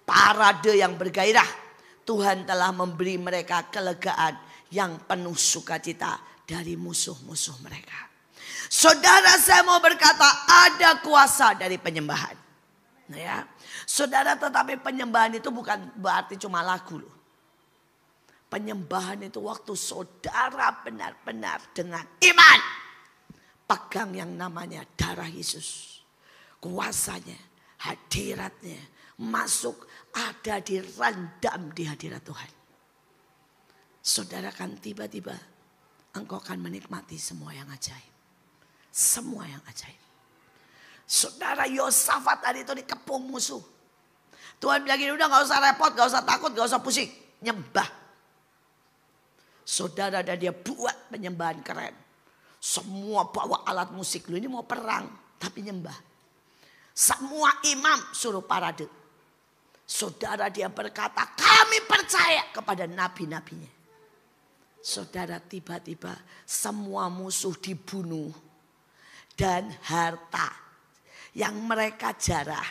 Parade yang bergairah. Tuhan telah memberi mereka kelegaan yang penuh sukacita dari musuh-musuh mereka. Saudara, saya mau berkata ada kuasa dari penyembahan. Nah ya, saudara, tetapi penyembahan itu bukan berarti cuma lagu loh. Penyembahan itu waktu saudara benar-benar dengan iman pegang yang namanya darah Yesus. Kuasanya, hadiratnya masuk, ada direndam di hadirat Tuhan. Saudara, kan tiba-tiba engkau akan menikmati semua yang ajaib. Semua yang ajaib. Saudara, Yosafat tadi itu dikepung musuh. Tuhan bilang gini, udah gak usah repot, gak usah takut, gak usah pusing. Nyembah. Saudara, dan dia buat penyembahan keren. Semua bawa alat musik. Lu ini mau perang, tapi nyembah. Semua imam suruh parade. Saudara, dia berkata, kami percaya kepada nabi-nabinya. Saudara, tiba-tiba semua musuh dibunuh. Dan harta yang mereka jarah,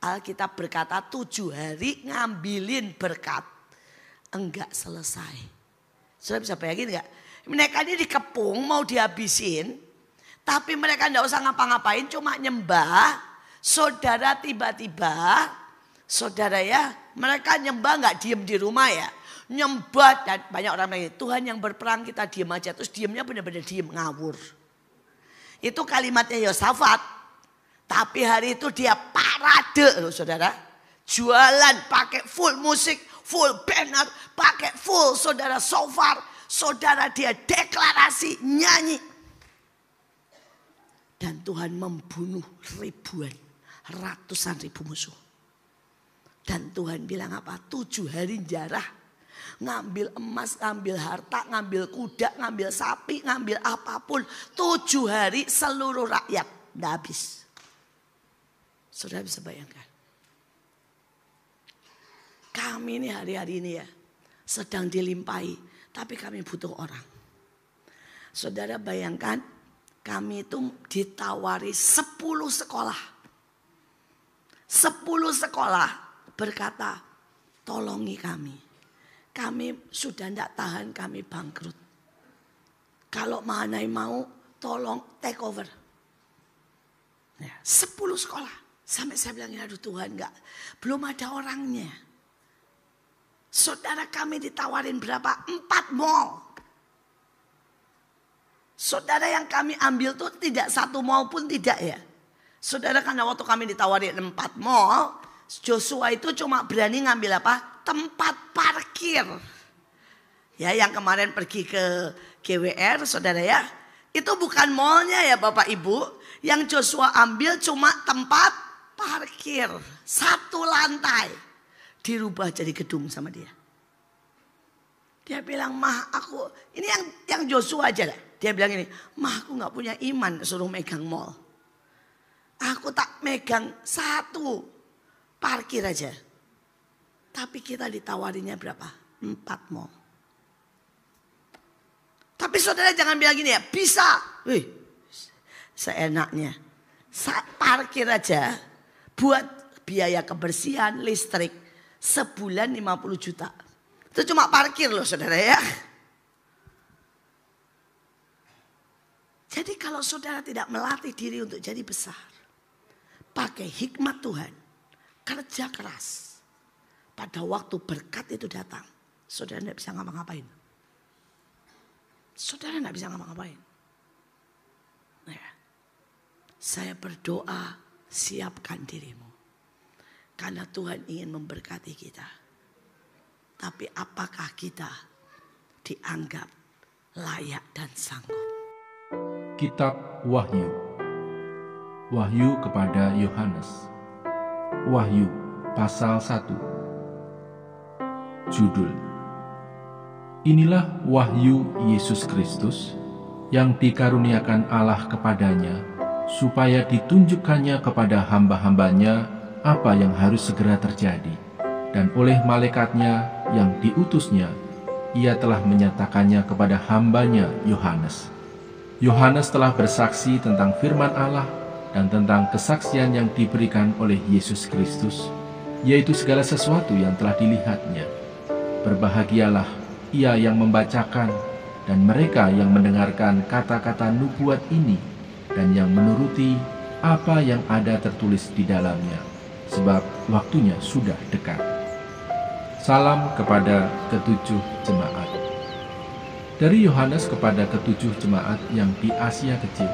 Alkitab berkata 7 hari ngambilin berkat. Enggak selesai. Saudara bisa bayangin enggak? Mereka ini dikepung mau dihabisin. Tapi mereka enggak usah ngapa-ngapain, cuma nyembah. Saudara, tiba-tiba, saudara ya, mereka nyembah enggak diem di rumah ya. Nyembah, dan banyak orang bilang, Tuhan yang berperang kita diem aja. Terus diemnya benar-benar diem, ngawur. Itu kalimatnya Yosafat. Tapi hari itu dia parade loh saudara. Jualan pakai full musik, full banner, pakai full saudara shofar. Saudara, dia deklarasi, nyanyi. Dan Tuhan membunuh ribuan, ratusan ribu musuh. Dan Tuhan bilang apa? 7 hari jarah. Ngambil emas, ngambil harta, ngambil kuda, ngambil sapi, ngambil apapun. 7 hari seluruh rakyat tidak habis. Saudara bisa bayangkan. Kami ini hari-hari ini ya sedang dilimpahi, tapi kami butuh orang. Saudara bayangkan, kami itu ditawari 10 sekolah. 10 sekolah berkata, tolongi kami. Kami sudah tidak tahan, kami bangkrut. Kalau Mahanai mau, tolong take over. Ya, 10 sekolah. Sampai saya bilang, aduh Tuhan, enggak, belum ada orangnya. Saudara, kami ditawarin berapa? 4 mall. Saudara, yang kami ambil tuh tidak 1 mall pun tidak ya. Saudara, karena waktu kami ditawarin 4 mall, Joshua itu cuma berani ngambil apa? Tempat parkir. Ya, yang kemarin pergi ke GWR, saudara ya. Itu bukan mallnya ya Bapak Ibu. Yang Joshua ambil cuma tempat parkir. 1 lantai. Dirubah jadi gedung sama dia. Dia bilang, Mah aku, ini yang Joshua aja lah. Dia bilang ini, Mah aku gak punya iman suruh megang mall. Aku tak megang 1 parkir aja. Tapi kita ditawarinya berapa? 4 mall. Tapi saudara jangan bilang gini ya, bisa. Wih, seenaknya. Parkir aja buat biaya kebersihan, listrik. Sebulan 50 juta. Itu cuma parkir loh saudara ya. Jadi kalau saudara tidak melatih diri untuk jadi besar. Pakai hikmat Tuhan. Kerja keras. Pada waktu berkat itu datang, saudara tidak bisa ngapa-ngapain. Saudara tidak bisa ngapa-ngapain. Nah, saya berdoa, siapkan dirimu. Karena Tuhan ingin memberkati kita. Tapi apakah kita dianggap layak dan sanggup? Kitab Wahyu. Wahyu kepada Yohanes. Wahyu pasal 1. Judul: Inilah wahyu Yesus Kristus yang dikaruniakan Allah kepadanya, supaya ditunjukkannya kepada hamba-hambanya apa yang harus segera terjadi. Dan oleh malaikatnya yang diutusnya, ia telah menyatakannya kepada hambanya Yohanes. Yohanes telah bersaksi tentang firman Allah dan tentang kesaksian yang diberikan oleh Yesus Kristus, yaitu segala sesuatu yang telah dilihatnya. Berbahagialah ia yang membacakan dan mereka yang mendengarkan kata-kata nubuat ini dan yang menuruti apa yang ada tertulis di dalamnya, sebab waktunya sudah dekat. Salam kepada ketujuh jemaat. Dari Yohanes kepada ketujuh jemaat yang di Asia Kecil,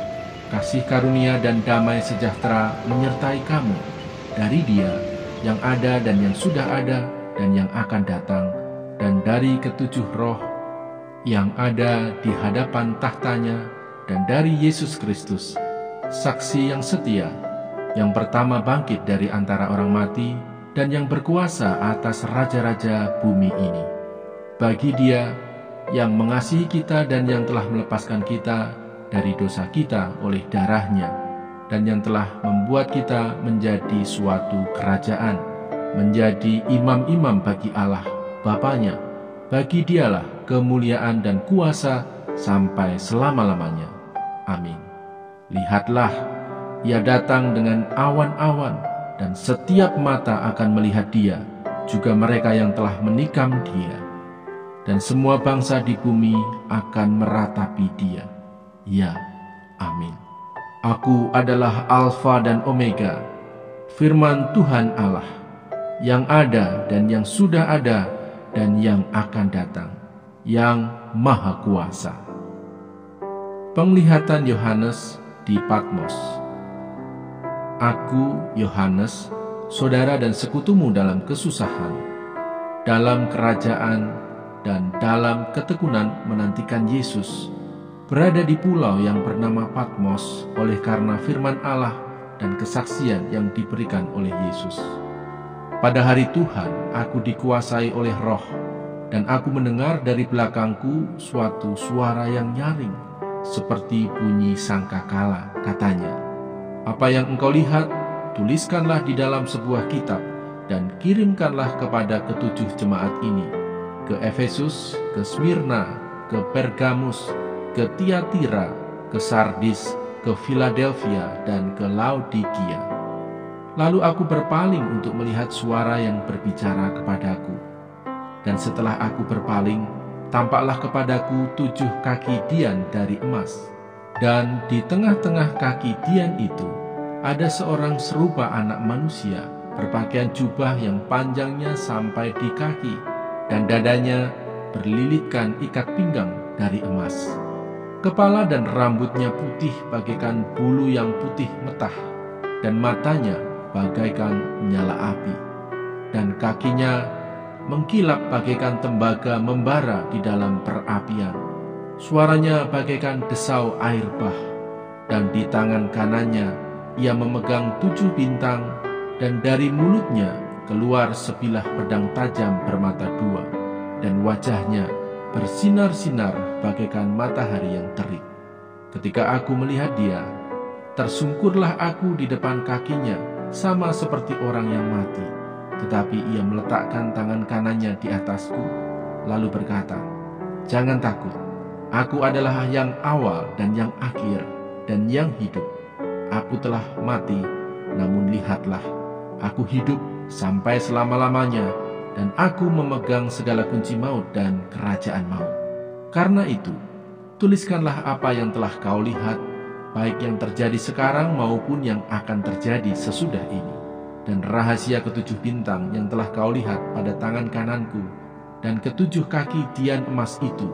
kasih karunia dan damai sejahtera menyertai kamu dari Dia yang ada dan yang sudah ada dan yang akan datang, dan dari ketujuh roh yang ada di hadapan tahtanya, dan dari Yesus Kristus, saksi yang setia, yang pertama bangkit dari antara orang mati, dan yang berkuasa atas raja-raja bumi ini. Bagi Dia yang mengasihi kita dan yang telah melepaskan kita dari dosa kita oleh darahnya, dan yang telah membuat kita menjadi suatu kerajaan, menjadi imam-imam bagi Allah Bapanya. Bagi Dialah kemuliaan dan kuasa sampai selama-lamanya. Amin. Lihatlah, Ia datang dengan awan-awan, dan setiap mata akan melihat Dia, juga mereka yang telah menikam Dia. Dan semua bangsa di bumi akan meratapi Dia. Ya, amin. Aku adalah Alfa dan Omega, firman Tuhan Allah, yang ada dan yang sudah ada dan yang akan datang, yang Maha Kuasa. Penglihatan Yohanes di Patmos. Aku, Yohanes, saudara dan sekutumu dalam kesusahan, dalam kerajaan, dan dalam ketekunan menantikan Yesus, berada di pulau yang bernama Patmos oleh karena firman Allah dan kesaksian yang diberikan oleh Yesus. Pada hari Tuhan, aku dikuasai oleh Roh, dan aku mendengar dari belakangku suatu suara yang nyaring, seperti bunyi sangkakala. Katanya, "Apa yang engkau lihat, tuliskanlah di dalam sebuah kitab, dan kirimkanlah kepada ketujuh jemaat ini, ke Efesus, ke Smyrna, ke Pergamus, ke Tiatira, ke Sardis, ke Philadelphia, dan ke Laodikia." Lalu aku berpaling untuk melihat suara yang berbicara kepadaku. Dan setelah aku berpaling, tampaklah kepadaku 7 kaki dian dari emas. Dan di tengah-tengah kaki dian itu, ada seorang serupa anak manusia, berpakaian jubah yang panjangnya sampai di kaki, dan dadanya berlilitkan ikat pinggang dari emas. Kepala dan rambutnya putih bagaikan bulu yang putih metah, dan matanya bagaikan nyala api, dan kakinya mengkilap bagaikan tembaga membara di dalam perapian. Suaranya bagaikan desau air bah, dan di tangan kanannya ia memegang 7 bintang, dan dari mulutnya keluar sebilah pedang tajam bermata 2, dan wajahnya bersinar-sinar bagaikan matahari yang terik. Ketika aku melihat Dia, tersungkurlah aku di depan kakinya, sama seperti orang yang mati. Tetapi Ia meletakkan tangan kanannya di atasku, lalu berkata, "Jangan takut, aku adalah yang awal dan yang akhir dan yang hidup. Aku telah mati, namun lihatlah, aku hidup sampai selama-lamanya, dan aku memegang segala kunci maut dan kerajaan maut. Karena itu, tuliskanlah apa yang telah kau lihat, baik yang terjadi sekarang maupun yang akan terjadi sesudah ini, dan rahasia ketujuh bintang yang telah kau lihat pada tangan kananku, dan ketujuh kaki dian emas itu.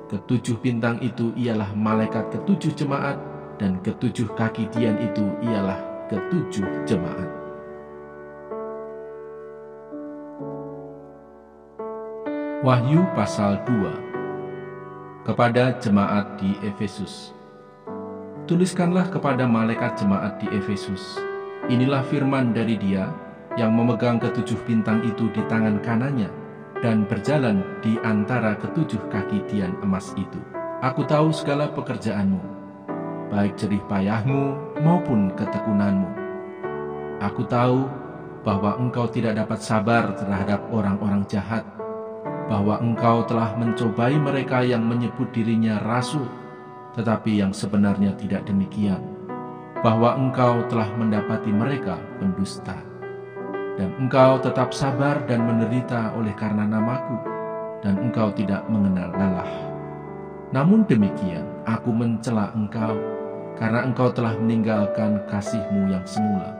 Ketujuh bintang itu ialah malaikat ketujuh jemaat, dan ketujuh kaki dian itu ialah ketujuh jemaat." Wahyu pasal 2. Kepada jemaat di Efesus. Tuliskanlah kepada malaikat jemaat di Efesus, inilah firman dari Dia yang memegang ketujuh bintang itu di tangan kanannya dan berjalan di antara ketujuh kaki tian emas itu. Aku tahu segala pekerjaanmu, baik jerih payahmu maupun ketekunanmu. Aku tahu bahwa engkau tidak dapat sabar terhadap orang-orang jahat, bahwa engkau telah mencobai mereka yang menyebut dirinya rasul, tetapi yang sebenarnya tidak demikian, bahwa engkau telah mendapati mereka pendusta, dan engkau tetap sabar dan menderita oleh karena namaku, dan engkau tidak mengenal lelah. Namun demikian, aku mencela engkau, karena engkau telah meninggalkan kasih-Mu yang semula.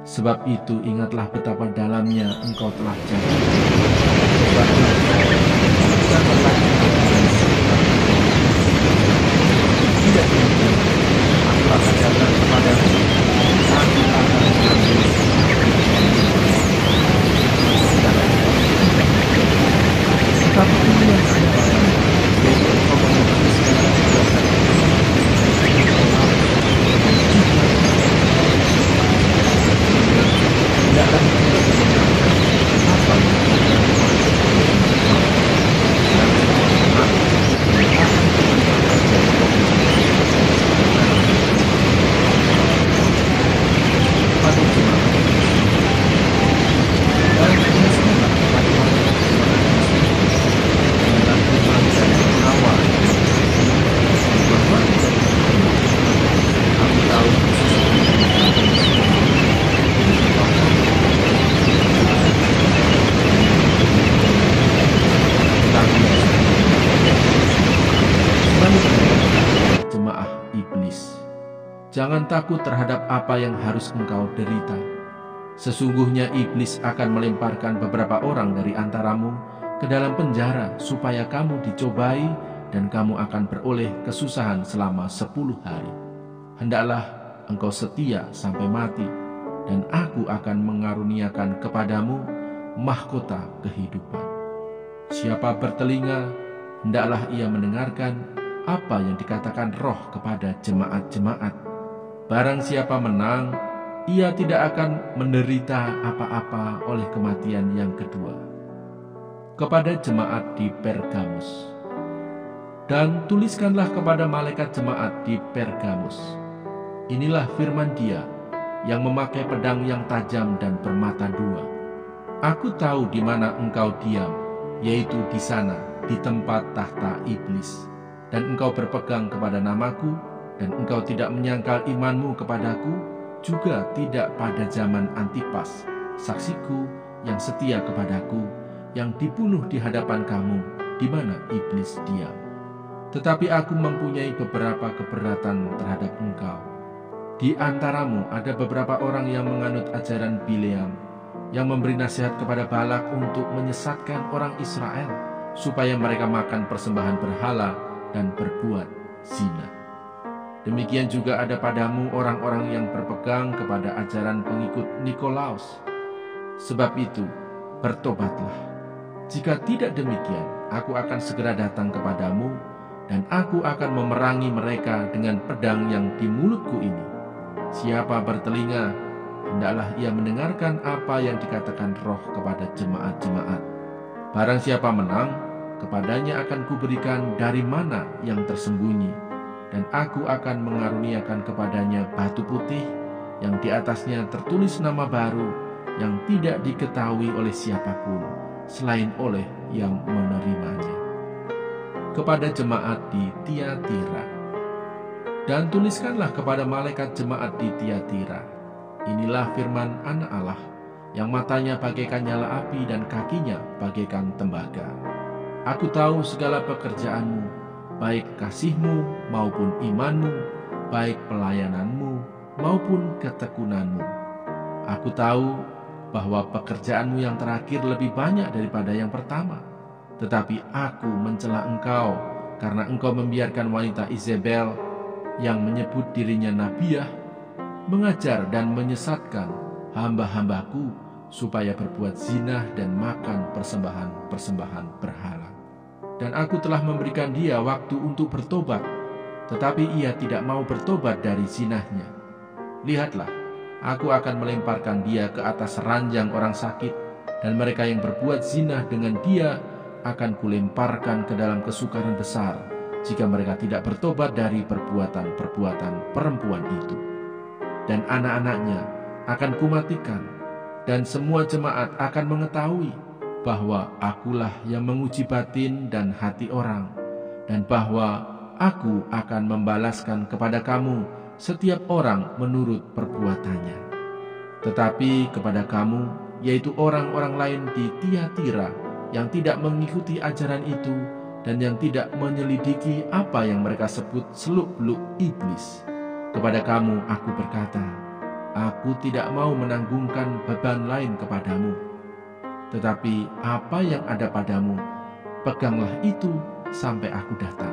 Sebab itu ingatlah betapa dalamnya engkau telah jatuh. Tidak demikian, aku akan datang kepadamu, aku akan mengambil tetapi ini yang saya katakan, yaitu engkau mengikuti segala perbuatan tidaklah apa jemaah iblis. Jangan takut terhadap apa yang harus engkau derita. Sesungguhnya iblis akan melemparkan beberapa orang dari antaramu ke dalam penjara supaya kamu dicobai dan kamu akan beroleh kesusahan selama 10 hari. Hendaklah engkau setia sampai mati, dan aku akan mengaruniakan kepadamu mahkota kehidupan. Siapa bertelinga, hendaklah ia mendengarkan apa yang dikatakan Roh kepada jemaat-jemaat. Barang siapa menang, ia tidak akan menderita apa-apa oleh kematian yang kedua. Kepada jemaat di Pergamus. Dan tuliskanlah kepada malaikat jemaat di Pergamus. Inilah firman Dia yang memakai pedang yang tajam dan bermata dua. Aku tahu di mana engkau diam, yaitu di sana, di tempat tahta iblis. Dan engkau berpegang kepada namaku, dan engkau tidak menyangkal imanmu kepadaku, juga tidak pada zaman Antipas, saksiku yang setia kepadaku, yang dibunuh di hadapan kamu, di mana iblis diam. Tetapi aku mempunyai beberapa keberatan terhadap engkau. Di antaramu ada beberapa orang yang menganut ajaran Bileam, yang memberi nasihat kepada Balak untuk menyesatkan orang Israel, supaya mereka makan persembahan berhala dan berbuat zina. Demikian juga ada padamu orang-orang yang berpegang kepada ajaran pengikut Nikolaus. Sebab itu, bertobatlah. Jika tidak demikian, aku akan segera datang kepadamu, dan aku akan memerangi mereka dengan pedang yang di mulutku ini. Siapa bertelinga, hendaklah ia mendengarkan apa yang dikatakan Roh kepada jemaat-jemaat. Barang siapa menang, kepadanya akan kuberikan dari mana yang tersembunyi, dan aku akan mengaruniakan kepadanya batu putih yang di atasnya tertulis nama baru yang tidak diketahui oleh siapapun selain oleh yang menerimanya. Kepada jemaat di Tiatira. Dan tuliskanlah kepada malaikat jemaat di Tiatira. Inilah firman Anak Allah, yang matanya bagaikan nyala api dan kakinya bagaikan tembaga. Aku tahu segala pekerjaanmu, baik kasihmu maupun imanmu, baik pelayananmu maupun ketekunanmu. Aku tahu bahwa pekerjaanmu yang terakhir lebih banyak daripada yang pertama. Tetapi aku mencela engkau, karena engkau membiarkan wanita Izebel, yang menyebut dirinya nabiah, mengajar dan menyesatkan hamba-hambaku, supaya berbuat zina dan makan persembahan berhala. Dan aku telah memberikan dia waktu untuk bertobat, tetapi ia tidak mau bertobat dari zinahnya. Lihatlah, aku akan melemparkan dia ke atas ranjang orang sakit, dan mereka yang berbuat zina dengan dia akan kulemparkan ke dalam kesukaran besar, jika mereka tidak bertobat dari perbuatan-perbuatan perempuan itu. Dan anak-anaknya akan kumatikan, dan semua jemaat akan mengetahui bahwa akulah yang menguji batin dan hati orang, dan bahwa aku akan membalaskan kepada kamu setiap orang menurut perbuatannya. Tetapi kepada kamu, yaitu orang-orang lain di Tiatira, yang tidak mengikuti ajaran itu dan yang tidak menyelidiki apa yang mereka sebut seluk-beluk iblis, Kepada kamu aku berkata, aku tidak mau menanggungkan beban lain kepadamu. Tetapi apa yang ada padamu, peganglah itu sampai aku datang.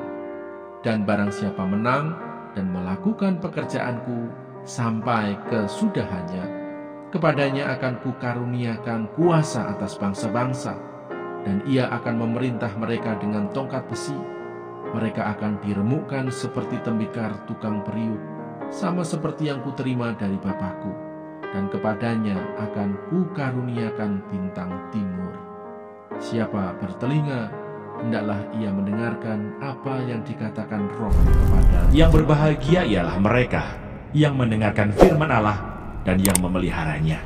Dan barang siapa menang dan melakukan pekerjaanku sampai kesudahannya, kepadanya akan kukaruniakan kuasa atas bangsa-bangsa, dan ia akan memerintah mereka dengan tongkat besi. Mereka akan diremukkan seperti tembikar tukang periuk, sama seperti yang kuterima dari Bapakku, dan kepadanya akan kukaruniakan bintang timur. Siapa bertelinga, hendaklah ia mendengarkan apa yang dikatakan Roh kepada. Yang berbahagia ialah mereka yang mendengarkan firman Allah dan yang memeliharanya.